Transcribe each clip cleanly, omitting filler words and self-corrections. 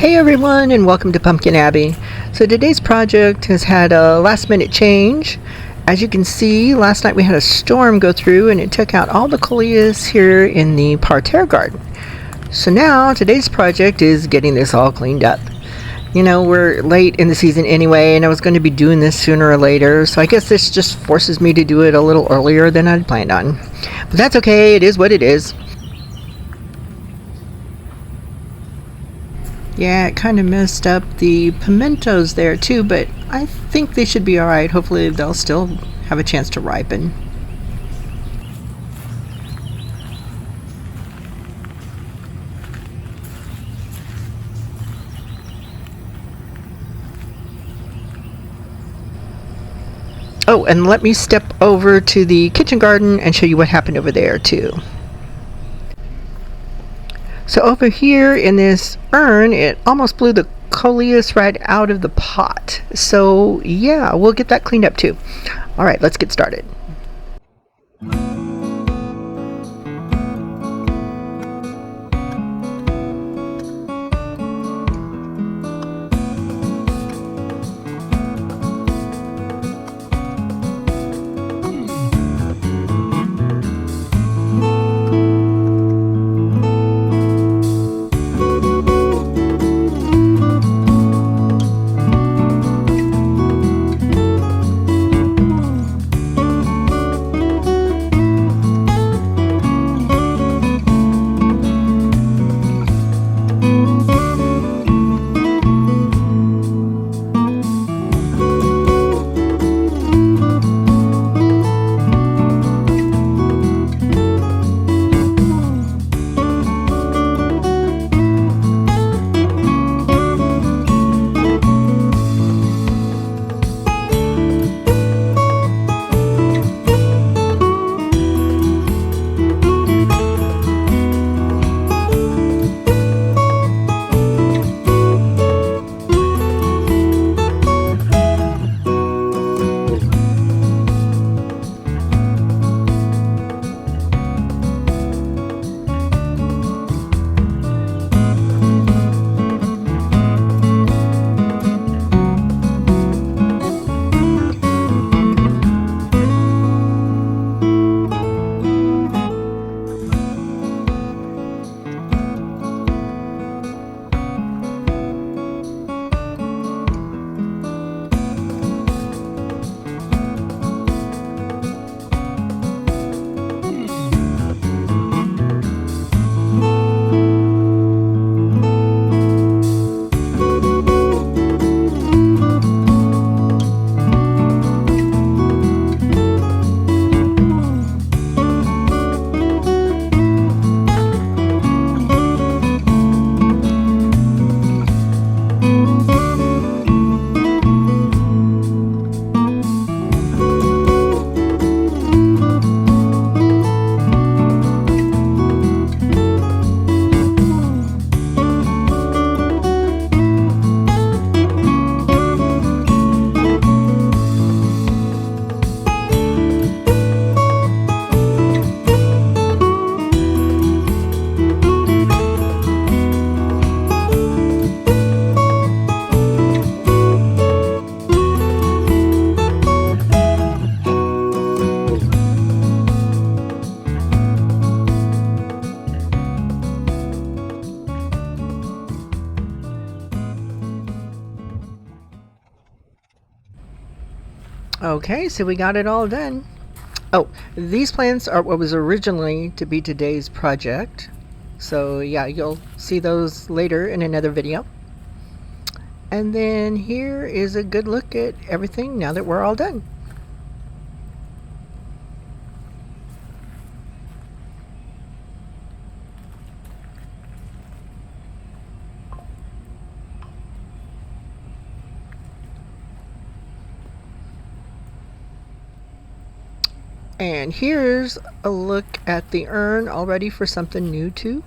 Hey everyone, and welcome to Pumpkin Abbey. So today's project has had a last minute change. As you can see, last night we had a storm go through and it took out all the coleus here in the Parterre garden. So now today's project is getting this all cleaned up. You know, we're late in the season anyway, and I was going to be doing this sooner or later, so I guess this just forces me to do it a little earlier than I'd planned on. But that's okay, it is what it is. Yeah, it kind of messed up the pimentos there too, but I think they should be alright. Hopefully they'll still have a chance to ripen. Oh, and let me step over to the kitchen garden and show you what happened over there too. So over here in this urn, it almost blew the coleus right out of the pot. So yeah, we'll get that cleaned up too. All right, let's get started. Okay, so we got it all done. Oh, these plants are what was originally to be today's project. So yeah, you'll see those later in another video. And then here is a good look at everything now that we're all done. And here's a look at the urn, all ready for something new too.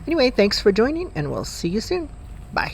Anyway, thanks for joining, and we'll see you soon. Bye.